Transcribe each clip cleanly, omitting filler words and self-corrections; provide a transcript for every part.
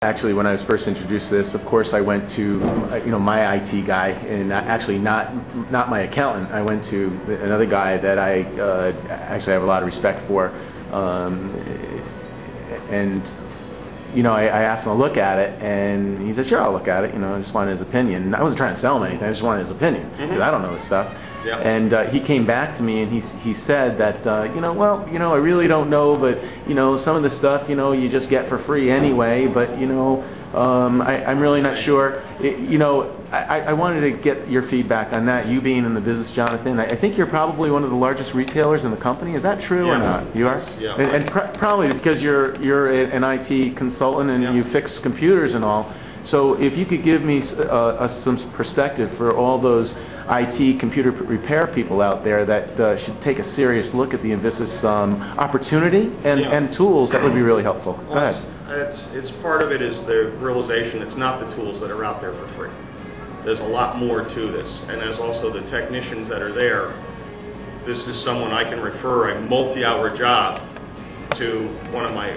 Actually, when I was first introduced to this, of course, I went to my IT guy, and actually not my accountant. I went to another guy that I actually have a lot of respect for, and I asked him to look at it, and he said, "Sure, I'll look at it." I just wanted his opinion. And I wasn't trying to sell him anything. I just wanted his opinion because I don't know this stuff. Yeah. And he came back to me and he said that I really don't know, but some of the stuff you just get for free anyway, but I'm really not sure. I wanted to get your feedback on that. You being in the business, Jonathan, I think you're probably one of the largest retailers in the company. Is that true or not? You are? Yeah. And probably because you're an IT consultant and you fix computers and all. So if you could give me some perspective for all those IT computer repair people out there that should take a serious look at the Invisus opportunity and tools, that would be really helpful. Go ahead. It's part of it is the realization it's not the tools that are out there for free. There's a lot more to this, and there's also the technicians that are there. This is someone I can refer a multi-hour job to one of my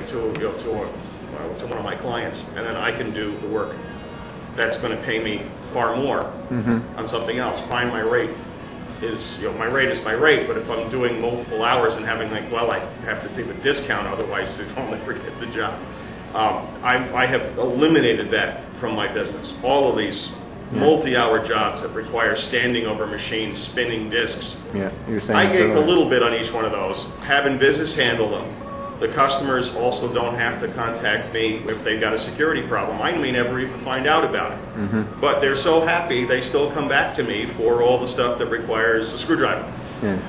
one of my clients, and then I can do the work that's going to pay me far more on something else. Fine, my rate is my rate is my rate, but if I'm doing multiple hours and having I have to take a discount, otherwise I'll never get the job. I have eliminated that from my business. All of these multi-hour jobs that require standing over machines, spinning disks. Yeah, you're saying I gave a little bit on each one of those. Have Invisus handle them. The customers also don't have to contact me if they've got a security problem. I may never even find out about it. But they're so happy they still come back to me for all the stuff that requires a screwdriver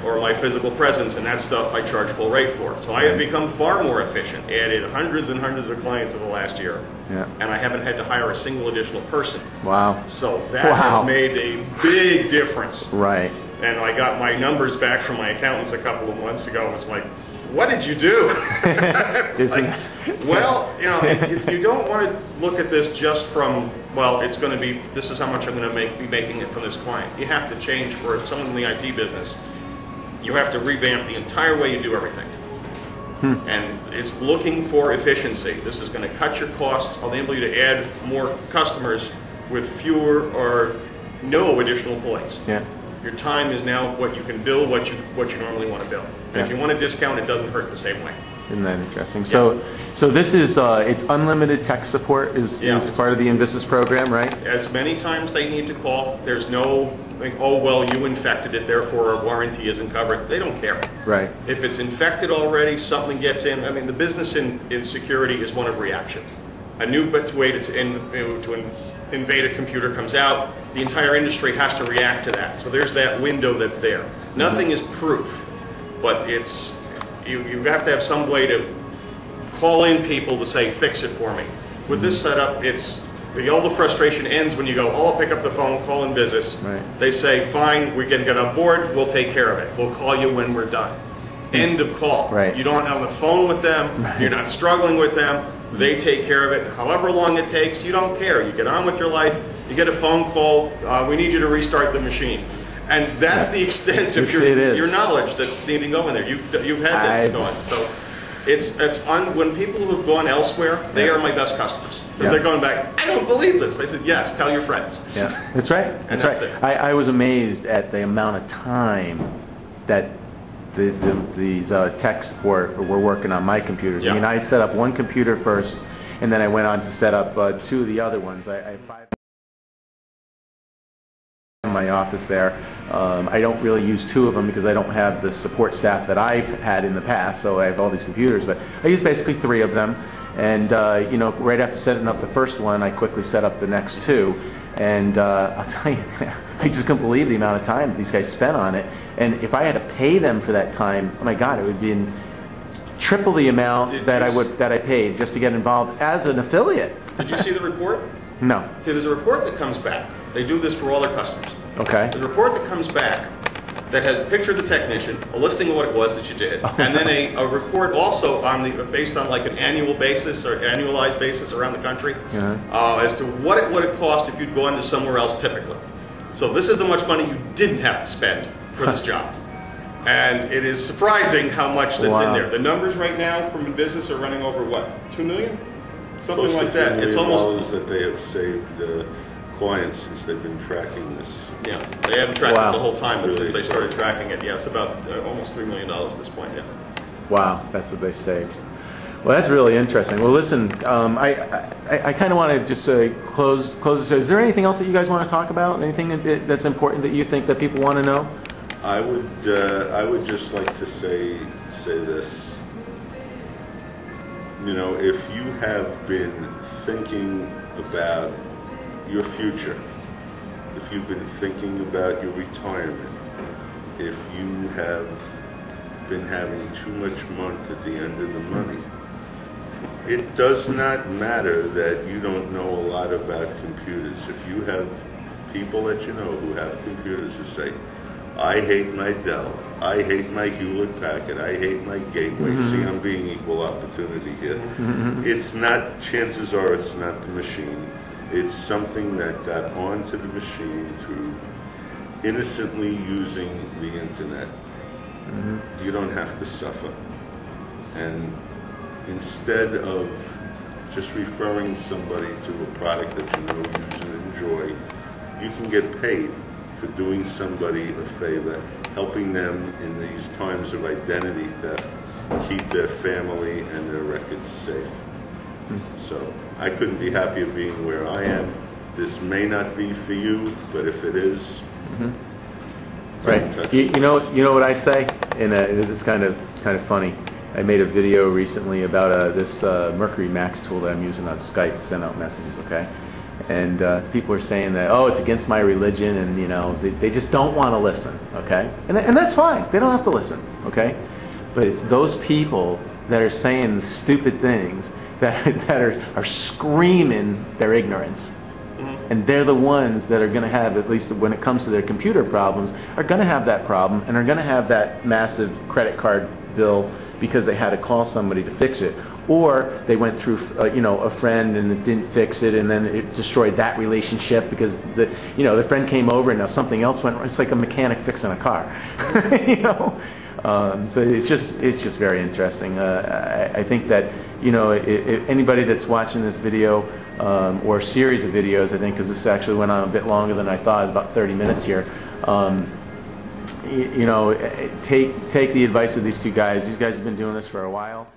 or my physical presence, and that stuff I charge full rate for. So I have become far more efficient, added hundreds and hundreds of clients over the last year, and I haven't had to hire a single additional person. Wow. So that has made a big difference. Right. And I got my numbers back from my accountants a couple of months ago. It's like, what did you do? Well, you don't want to look at this just from, well, it's going to be, this is how much I'm going to be making it from this client. You have to change for someone in the IT business. You have to revamp the entire way you do everything. And it's looking for efficiency. This is going to cut your costs, enable you to add more customers with fewer or no additional employees. Your time is now what you can bill, what you normally want to bill. And if you want a discount, it doesn't hurt the same way. Isn't that interesting? So this is it's unlimited tech support is part of the Invisus program, right? As many times they need to call. There's no oh well, you infected it, therefore our warranty isn't covered. They don't care. Right. If it's infected already, something gets in. I mean, the business in security is one of reaction. A new way to invade a computer comes out, the entire industry has to react to that. So there's that window that's there. Nothing is proof, but it's you have to have some way to call in people to say, fix it for me. With this setup, all the frustration ends when you go, oh, I'll pick up the phone, call Invisus. Right. They say, fine, we can get on board, we'll take care of it. We'll call you when we're done. End of call. Right. You don't on the phone with them, you're not struggling with them. They take care of it. However long it takes, you don't care. You get on with your life. You get a phone call. We need you to restart the machine, and that's the extent of your knowledge that's needing to go in there. You've had this going. So when people who have gone elsewhere, they are my best customers because they're going back. I don't believe this. I said, yes. Tell your friends. Yeah, that's right. That's right. I was amazed at the amount of time that these tech support were working on my computers. I mean, I set up one computer first, and then I went on to set up two of the other ones. I have 5 in my office there. I don't really use 2 of them because I don't have the support staff that I've had in the past, so I have all these computers, but I use basically 3 of them. And right after setting up the first one, I quickly set up the next 2. And I'll tell you, I just couldn't believe the amount of time these guys spent on it. And if I had to pay them for that time, oh my God, it would be triple the amount that I paid just to get involved as an affiliate. Did you see the report? No. See, there's a report that comes back. They do this for all their customers. Okay. There's a report that comes back that has a picture of the technician, a listing of what it was that you did, and then a report also based on like an annual basis or annualized basis around the country as to what it would have cost if you'd gone to somewhere else typically. So this is the much money you didn't have to spend for this job. And it is surprising how much that's in there. The numbers right now from Invisus are running over what, 2 million? Something like that. It's almost that they have saved clients since they've been tracking this. Yeah, they haven't tracked it the whole time, but Really since they started tracking it, yeah, it's about almost $3 million at this point. Yeah. Wow, that's what they've saved. Well, that's really interesting. Well, listen, I kind of want to just close this. Is there anything else that you guys want to talk about? Anything that's important that you think that people want to know? I would just like to say this. You know, if you have been thinking about your future, if you've been thinking about your retirement, if you have been having too much month at the end of the money, it does not matter that you don't know a lot about computers. If you have people that you know who have computers who say, I hate my Dell, I hate my Hewlett Packard, I hate my Gateway. See, I'm being equal opportunity here. It's not, chances are it's not the machine. It's something that got onto the machine through innocently using the internet. You don't have to suffer. And instead of just referring somebody to a product that you know, use and enjoy, you can get paid for doing somebody a favor, helping them in these times of identity theft, keep their family and their records safe. So I couldn't be happier being where I am. This may not be for you, but if it is, right. You know what I say, and it's kind of funny. I made a video recently about this Mercury Max tool that I'm using on Skype to send out messages. Okay, and people are saying that, oh, it's against my religion, and you know they just don't want to listen. Okay, and that's fine. They don't have to listen. Okay, but it's those people that are saying the stupid things that are screaming their ignorance. And they're the ones that are going to have, at least when it comes to their computer problems, are going to have that problem and are going to have that massive credit card bill because they had to call somebody to fix it. Or they went through a friend and it didn't fix it, and then it destroyed that relationship because the friend came over and now something else went wrong. It's like a mechanic fixing a car. So it's just very interesting. I think that if anybody that's watching this video or a series of videos, I think, because this actually went on a bit longer than I thought, about 30 minutes here. Take the advice of these two guys. These guys have been doing this for a while.